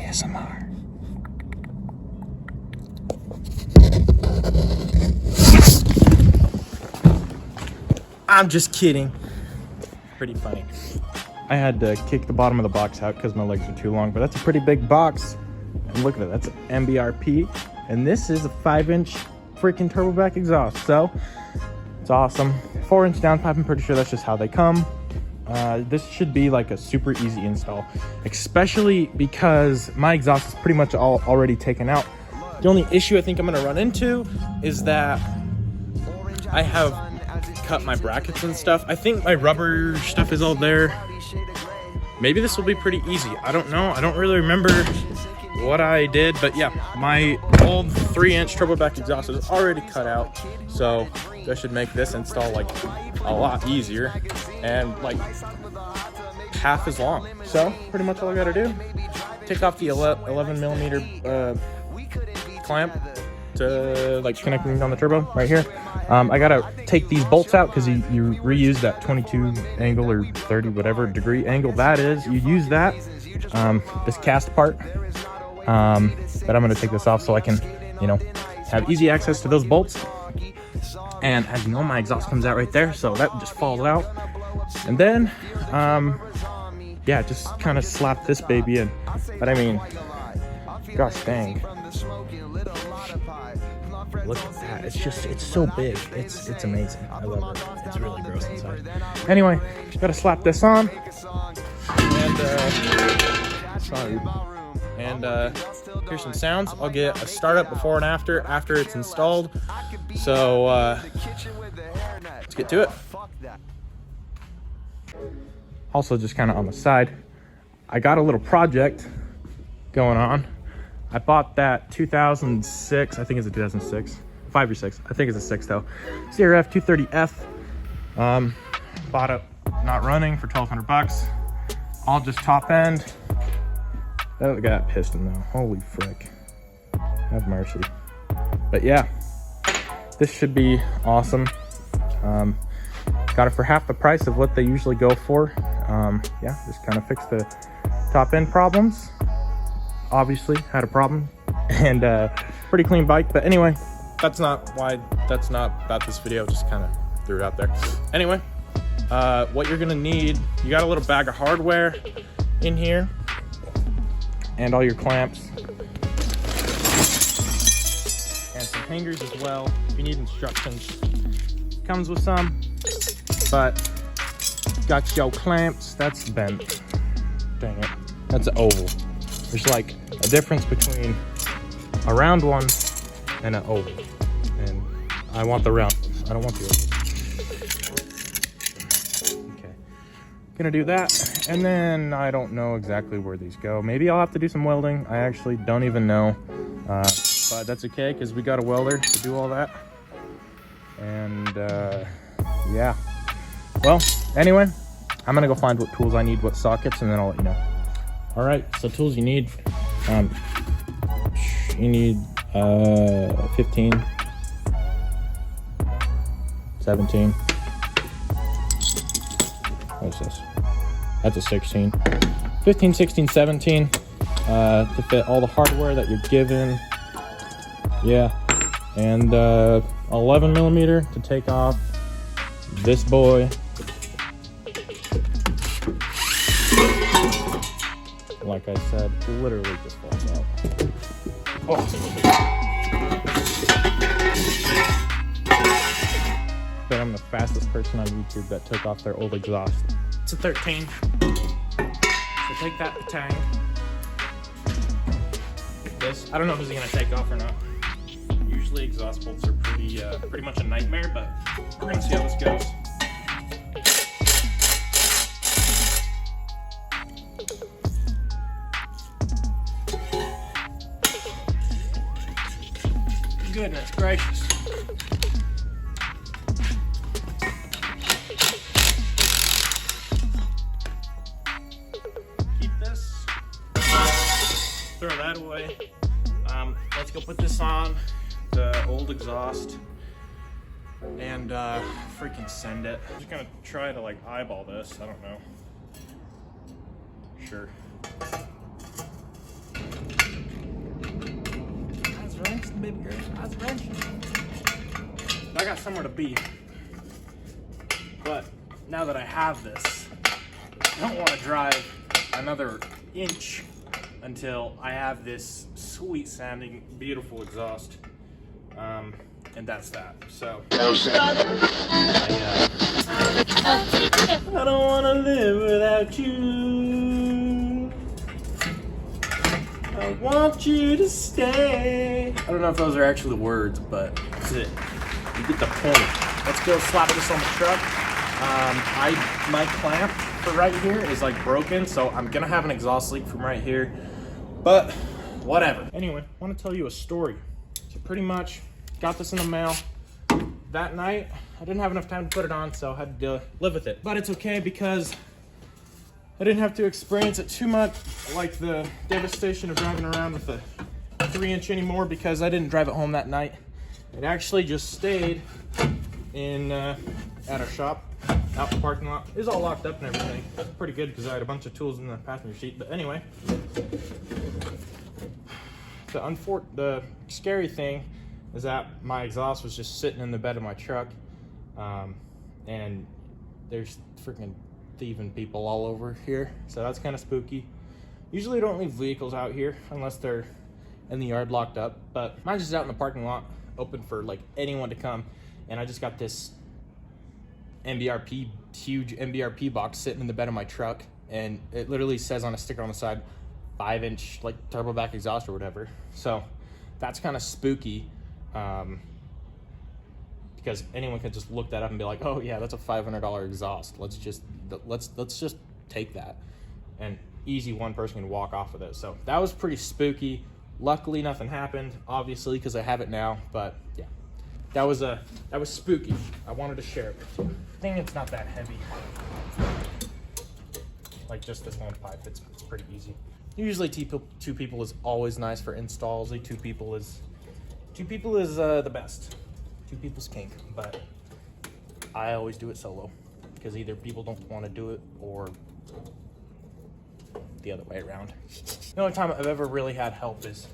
ASMR. I'm just kidding. Pretty funny. I had to kick the bottom of the box out because my legs are too long, but that's a pretty big box. And look at it, that's an MBRP. And this is a 5-inch freaking turbo back exhaust. So it's awesome. 4-inch downpipe, I'm pretty sure that's just how they come. This should be like a super easy install, especially because my exhaust is pretty much already taken out. The only issue I think I'm gonna run into is that I have cut my brackets and stuff. I think my rubber stuff is all there. Maybe this will be pretty easy. I don't know. I don't really remember what I did, but yeah, my old 3-inch turbo back exhaust is already cut out, so that should make this install like a lot easier and like half as long. So pretty much all I gotta do, take off the 11 millimeter clamp to like connecting on the turbo right here. I gotta take these bolts out because you reuse that 22 angle or 30 whatever degree angle that is. You use that, this cast part. But I'm gonna take this off so I can, you know, have easy access to those bolts. And as you know, my exhaust comes out right there, so that just falls out. And then, yeah, just kind of slap this baby in. But I mean, gosh dang. Look at that, it's so big. It's amazing, I love it. It's really gross inside. Anyway, just gotta slap this on. And, sorry. And here's some sounds. I'll get a startup before and after it's installed. So let's get to it. Also, just kind of on the side, I got a little project going on. I bought that 2006, I think it's a 2006, 5 or 6, I think it's a 6 though, CRF 230F. Bought it not running for 1,200 bucks. All just top end. Oh, look at that piston though, holy frick. Have mercy. But yeah, this should be awesome. Got it for half the price of what they usually go for. Yeah, just kind of fixed the top end problems. Obviously had a problem, and pretty clean bike. But anyway, that's not about this video, just kind of threw it out there. Anyway, what you're gonna need, you got a little bag of hardware in here and all your clamps and some hangers as well if you need instructions. Comes with some, but got your clamps. That's bent, dang it, that's an oval. There's like a difference between a round one and an oval, and I want the round ones. I don't want the oval. Okay, gonna do that, and then I don't know exactly where these go. Maybe I'll have to do some welding. I actually don't even know, but that's okay because we got a welder to do all that. And yeah, well, anyway, I'm gonna go find what tools I need, what sockets, and then I'll let you know. All right, so tools you need, 15, 17, what's this? That's a 16. 15, 16, 17, to fit all the hardware that you're given. Yeah, and 11 millimeter to take off this boy. Like I said, literally just falls out. Oh. But I'm the fastest person on YouTube that took off their old exhaust. It's a 13. So take that tang. This, I don't know if this is gonna take off or not. Usually exhaust bolts are pretty much a nightmare, but we're gonna see how this goes. Goodness gracious. Keep this. Throw that away. Let's go put this on the old exhaust and freaking send it. I'm just gonna try to like eyeball this. I don't know. Sure. baby girl. I was wrenching. I got somewhere to be. But now that I have this, I don't want to drive another inch until I have this sweet sounding, beautiful exhaust. And that's that. So I don't want to live without you. I want you to stay. I don't know if those are actually the words, but that's it. You get the point. Let's go slap this on the truck. My clamp for right here is like broken, so I'm gonna have an exhaust leak from right here, but whatever. Anyway, I want to tell you a story. So pretty much got this in the mail that night. I didn't have enough time to put it on, so I had to live with it. But it's okay because I didn't have to experience it too much, like the devastation of driving around with a 3-inch anymore, because I didn't drive it home that night. It actually just stayed in at our shop, out in the parking lot. It was all locked up and everything. That's pretty good because I had a bunch of tools in the passenger seat. But anyway, the scary thing is that my exhaust was just sitting in the bed of my truck, and there's freaking thieving people all over here, so that's kind of spooky. Usually I don't leave vehicles out here unless they're in the yard locked up, but mine's just out in the parking lot, open for like anyone to come. And I just got this MBRP, huge MBRP box sitting in the bed of my truck, and it literally says on a sticker on the side 5-inch like turbo back exhaust or whatever. So that's kind of spooky, because anyone could just look that up and be like, oh yeah, that's a $500 exhaust, let's just take that, and easy one person can walk off with it. So that was pretty spooky. Luckily nothing happened, obviously, because I have it now. But yeah, that was spooky. I wanted to share it with you. I think it's not that heavy, like just this one pipe. It's pretty easy. Usually two people is always nice for installs. Like two people is the best. Two people's kink, but I always do it solo because either people don't want to do it or the other way around. The only time I've ever really had help is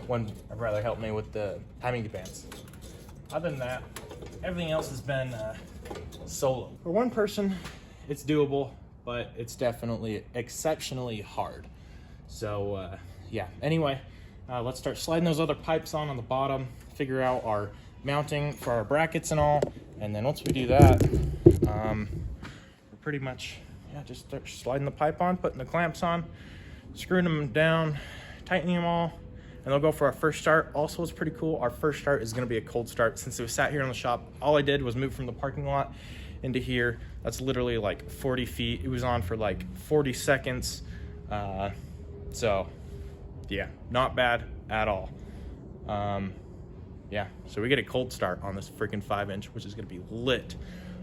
when my brother helped me with the timing bands. Other than that, everything else has been solo. For one person, it's doable, but it's definitely exceptionally hard. So yeah, anyway, let's start sliding those other pipes on the bottom, figure out our mounting for our brackets and all, and then once we do that, we're pretty much, yeah, just start sliding the pipe on, putting the clamps on, screwing them down, tightening them all, and they'll go for our first start. Also, what's pretty cool, our first start is going to be a cold start. Since it was sat here in the shop, all I did was move from the parking lot into here. That's literally like 40 feet. It was on for like 40 seconds. So yeah, not bad at all. Yeah, so we get a cold start on this freaking 5-inch, which is going to be lit.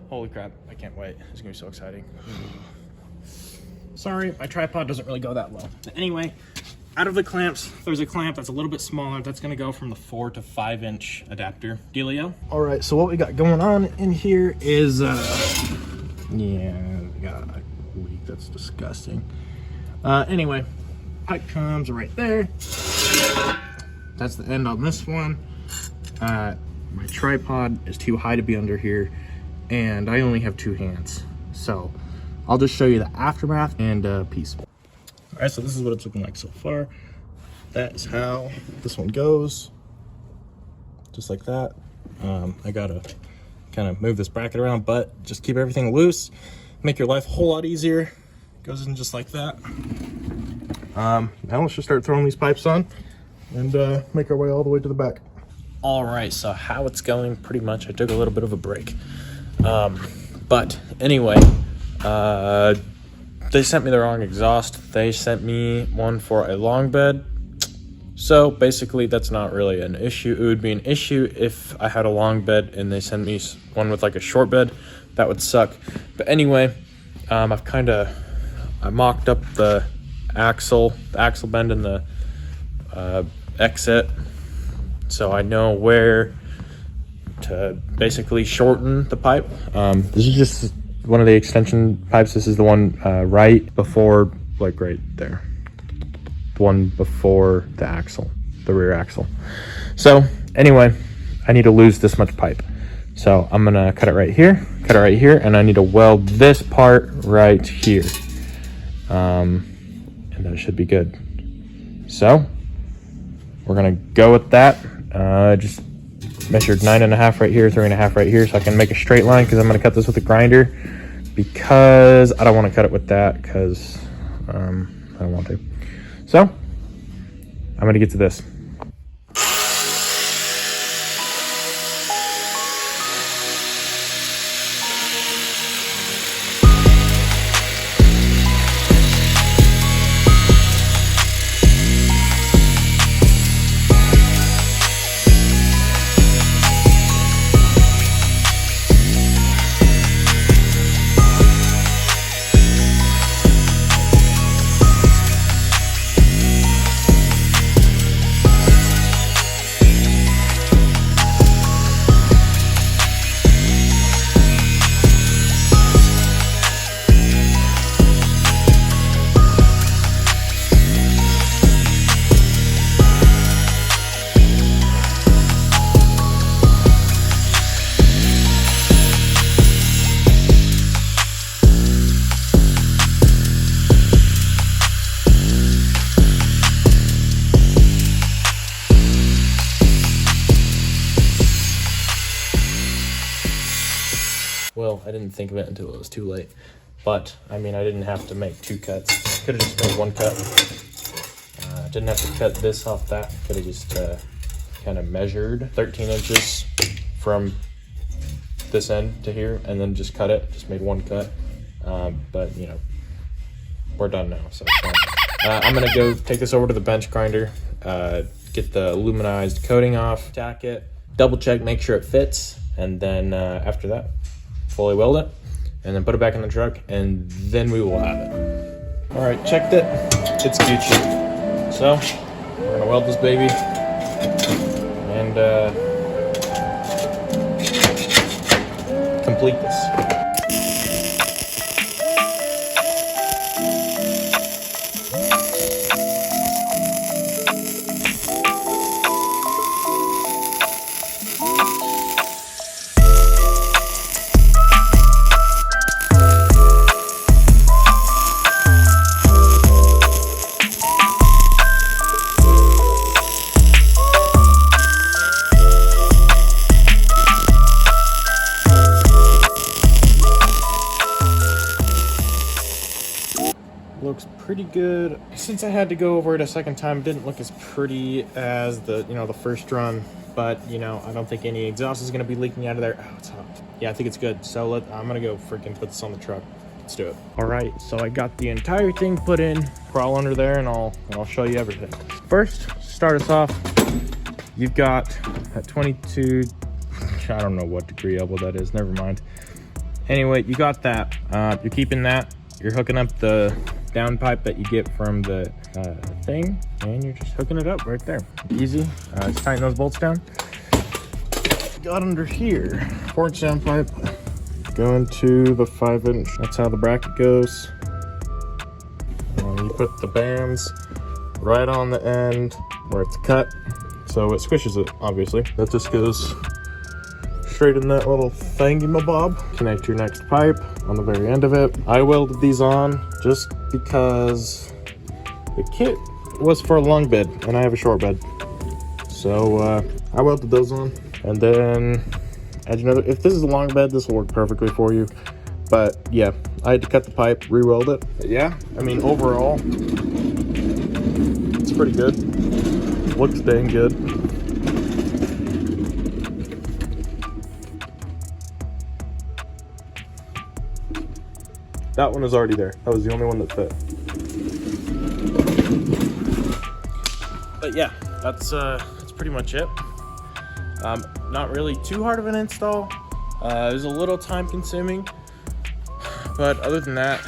Holy crap, I can't wait. It's going to be so exciting. Sorry, my tripod doesn't really go that low. But anyway, out of the clamps, there's a clamp that's a little bit smaller. That's going to go from the 4 to 5-inch adapter dealio. All right, so what we got going on in here is, yeah, we got a leak. That's disgusting. Anyway, pipe comes right there. That's the end on this one. My tripod is too high to be under here, and I only have 2 hands. So I'll just show you the aftermath and peace. All right, so this is what it's looking like so far. That is how this one goes, just like that. I gotta kind of move this bracket around, but just keep everything loose, make your life a whole lot easier. Goes in just like that. Now let's just start throwing these pipes on and make our way all the way to the back. All right, so how it's going, pretty much, I took a little bit of a break. But anyway, they sent me the wrong exhaust. They sent me one for a long bed. So basically that's not really an issue. It would be an issue if I had a long bed and they sent me one with like a short bed. That would suck. But anyway, I mocked up the axle bend and the exit, so I know where to basically shorten the pipe. This is just one of the extension pipes. This is the one right before, like right there, the one before the axle, the rear axle. So Anyway, I need to lose this much pipe. So I'm gonna cut it right here, and I need to weld this part right here. And that should be good. So we're gonna go with that. Just measured 9.5 right here, 3.5 right here, so I can make a straight line, because I'm gonna cut this with a grinder, because I don't want to cut it with that, because I don't want to. So I'm gonna get to this. Well, I didn't think of it until it was too late. But, I mean, I didn't have to make 2 cuts. Could have just made 1 cut. Didn't have to cut this off that. Could have just kind of measured 13 inches from this end to here, and then just cut it. Just made 1 cut. But, you know, we're done now, so it's fine. I'm going to go take this over to the bench grinder, get the aluminized coating off, tack it, double check, make sure it fits, and then after that, fully weld it, and then put it back in the truck, and then we will have it. All right, checked it. It's Gucci. So we're gonna weld this baby, and complete this. Looks pretty good. Since I had to go over it a second time, it didn't look as pretty as the first run, but I don't think any exhaust is going to be leaking out of there. Oh, it's hot. Yeah, I think it's good. So I'm gonna go freaking put this on the truck. Let's do it. All right, so I got the entire thing put in. Crawl under there, and I'll show you everything. First, start us off. You've got at 22. I don't know what degree elbow that is. Never mind. Anyway, you got that. You're keeping that. You're hooking up the down pipe that you get from the thing, and you're just hooking it up right there. Easy. Just tighten those bolts down. Got under here, 4-inch down pipe going to the 5-inch. That's how the bracket goes. And you put the bands right on the end where it's cut, so it squishes it. Obviously, that just goes straight in that little thingy-mabob. Connect your next pipe on the very end of it. I welded these on just because the kit was for a long bed and I have a short bed, so I welded those on. And then add another. If this is a long bed, this will work perfectly for you, but yeah, I had to cut the pipe, re-weld it. But yeah, I mean, overall it's pretty good. Looks dang good. That one was already there. That was the only one that fit. But yeah, that's pretty much it. Not really too hard of an install. It was a little time consuming, but other than that,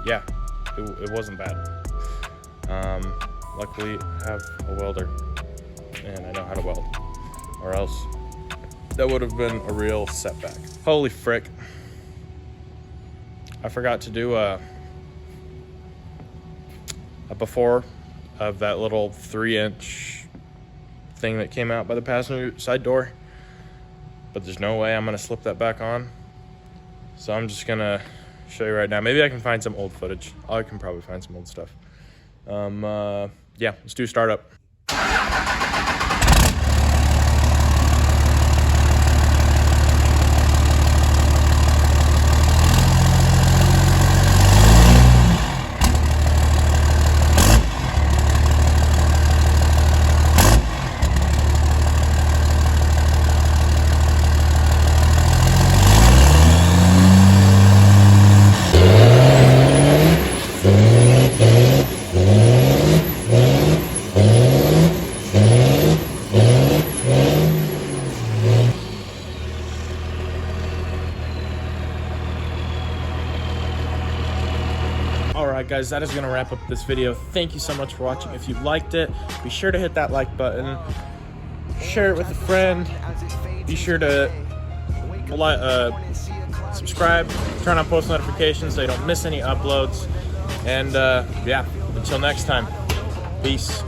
yeah, it wasn't bad. Luckily I have a welder and I know how to weld, or else that would have been a real setback. Holy frick. I forgot to do a before of that little 3-inch thing that came out by the passenger side door, but there's no way I'm gonna slip that back on. So I'm just gonna show you right now. Maybe I can find some old footage. I can probably find some old stuff. Yeah, let's do startup. Alright guys, that is going to wrap up this video. Thank you so much for watching. If you liked it, be sure to hit that like button, share it with a friend, be sure to subscribe, turn on post notifications so you don't miss any uploads, and yeah, until next time, peace.